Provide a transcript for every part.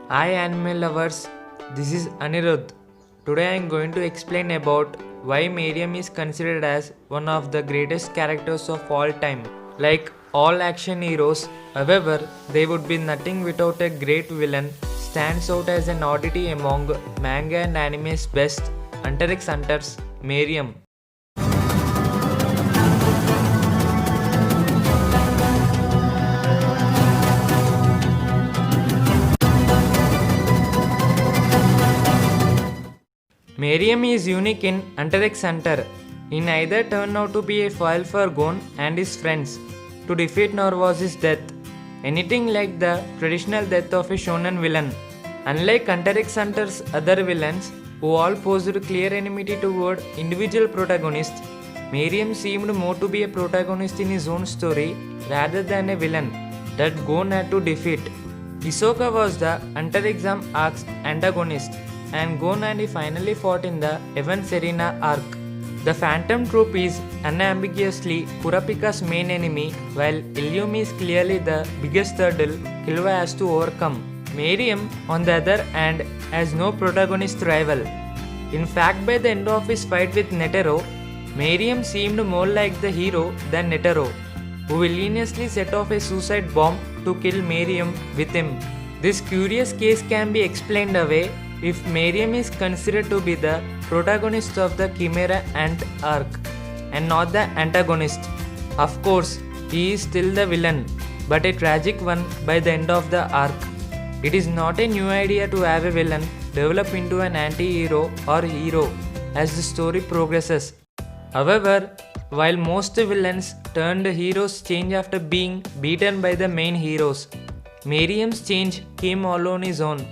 Hi anime lovers, this is Anirudh. Today I am going to explain about why Meruem is considered as one of the greatest characters of all time. Like all action heroes, however, they would be nothing without a great villain, stands out as an oddity among manga and anime's best, Hunter x Hunter's Meruem. Meruem is unique in Hunter x Hunter. He neither turned out to be a foil for Gon and his friends to defeat nor was his death anything like the traditional death of a shonen villain. Unlike Hunter x Hunter's other villains, who all posed clear enmity toward individual protagonists, Meruem seemed more to be a protagonist in his own story rather than a villain that Gon had to defeat. Hisoka was the Hunter exam arc's antagonist, and Gon and he finally fought in the Event Serena arc. The Phantom Troop is unambiguously Kurapika's main enemy, while Illumi is clearly the biggest hurdle Killua has to overcome. Meruem, on the other hand, has no protagonist rival. In fact, by the end of his fight with Netero, Meruem seemed more like the hero than Netero, who villainously set off a suicide bomb to kill Meruem with him. This curious case can be explained away if Meruem is considered to be the protagonist of the Chimera Ant arc and not the antagonist. Of course, he is still the villain, but a tragic one by the end of the arc. It is not a new idea to have a villain develop into an anti-hero or hero as the story progresses. However, while most villains turned heroes change after being beaten by the main heroes, Meruem's change came all on his own,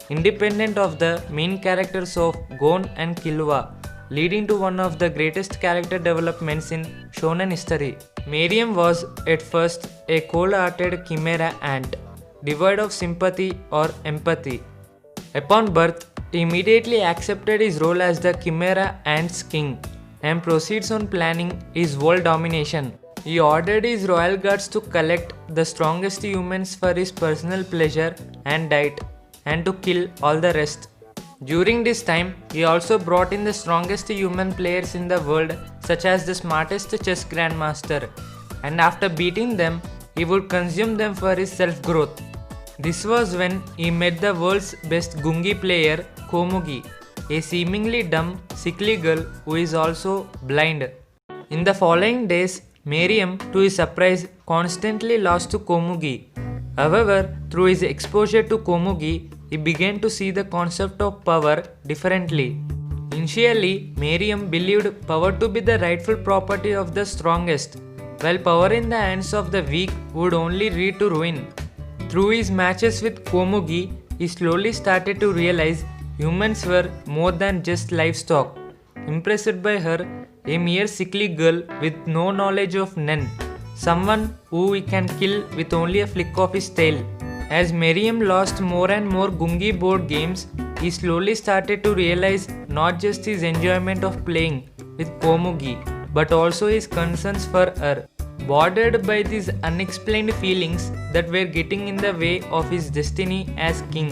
independent of the main characters of Gon and Killua, leading to one of the greatest character developments in shonen history. Meruem was at first a cold-hearted chimera ant, devoid of sympathy or empathy. Upon birth, he immediately accepted his role as the chimera ant's king and proceeds on planning his world domination. He ordered his royal guards to collect the strongest humans for his personal pleasure and diet, and to kill all the rest. During this time, he also brought in the strongest human players in the world, such as the smartest chess grandmaster, and after beating them, he would consume them for his self-growth. This was when he met the world's best Gungi player, Komugi, a seemingly dumb, sickly girl who is also blind. In the following days, Meruem, to his surprise, constantly lost to Komugi. However, through his exposure to Komugi, he began to see the concept of power differently. Initially, Meruem believed power to be the rightful property of the strongest, while power in the hands of the weak would only lead to ruin. Through his matches with Komugi, he slowly started to realize humans were more than just livestock. Impressed by her, a mere sickly girl with no knowledge of Nen, someone who he can kill with only a flick of his tail. As Meruem lost more and more Gungi board games, he slowly started to realize not just his enjoyment of playing with Komugi, but also his concerns for her. Bordered by these unexplained feelings that were getting in the way of his destiny as king,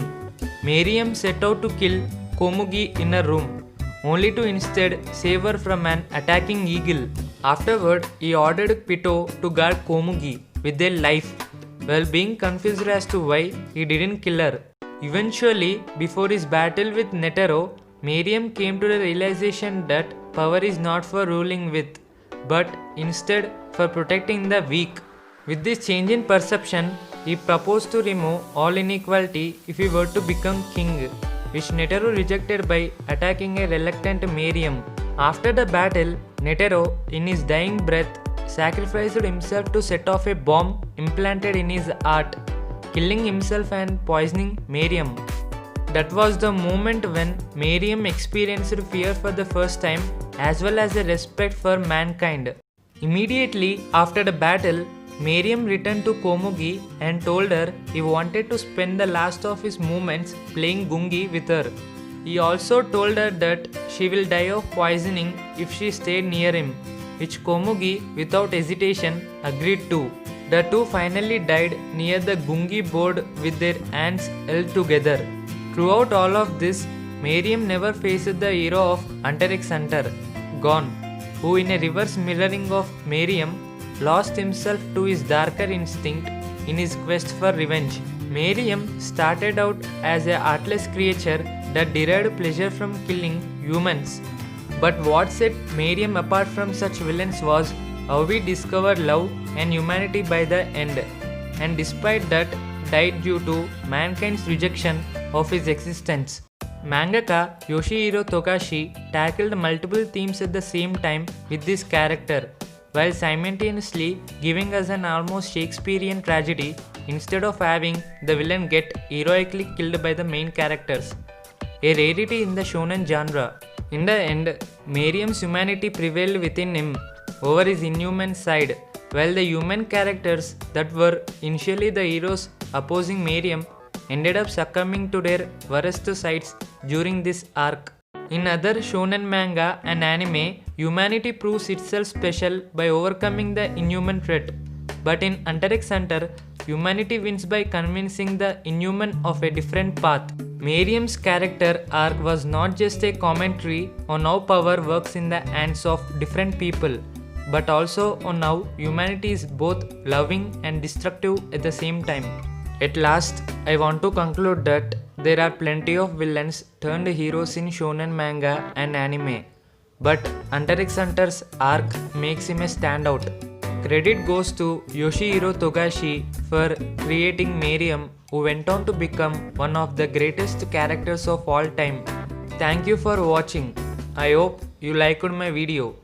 Meruem set out to kill Komugi in a room, only to instead save her from an attacking eagle. Afterward, he ordered Pito to guard Komugi with their life, while being confused as to why he didn't kill her. Eventually, before his battle with Netero, Meruem came to the realization that power is not for ruling with, but instead for protecting the weak. With this change in perception, he proposed to remove all inequality if he were to become king, which Netero rejected by attacking a reluctant Meruem. After the battle, Netero, in his dying breath, sacrificed himself to set off a bomb implanted in his heart, killing himself and poisoning Meruem. That was the moment when Meruem experienced fear for the first time, as well as a respect for mankind. Immediately after the battle, Meruem returned to Komugi and told her he wanted to spend the last of his moments playing Gungi with her. He also told her that she will die of poisoning if she stayed near him, which Komugi, without hesitation, agreed to. The two finally died near the gungi board with their hands held together. Throughout all of this, Meruem never faced the hero of Hunter x Hunter, Gon, who in a reverse mirroring of Meruem lost himself to his darker instinct in his quest for revenge. Meruem started out as a heartless creature that derived pleasure from killing humans. But what set Meruem apart from such villains was how he discovered love and humanity by the end, and despite that, died due to mankind's rejection of his existence. Mangaka Yoshihiro Togashi tackled multiple themes at the same time with this character, while simultaneously giving us an almost Shakespearean tragedy instead of having the villain get heroically killed by the main characters. A rarity in the shonen genre. In the end, Meruem's humanity prevailed within him over his inhuman side, while the human characters that were initially the heroes opposing Meruem ended up succumbing to their worst sides during this arc. In other shonen manga and anime, humanity proves itself special by overcoming the inhuman threat. But in Hunter x Hunter, humanity wins by convincing the inhuman of a different path. Meruem's character arc was not just a commentary on how power works in the hands of different people, but also on how humanity is both loving and destructive at the same time. At last, I want to conclude that there are plenty of villains turned heroes in shonen manga and anime, but Hunter x Hunter's arc makes him a standout. Credit goes to Yoshihiro Togashi for creating Meruem, who went on to become one of the greatest characters of all time. Thank you for watching. I hope you liked my video.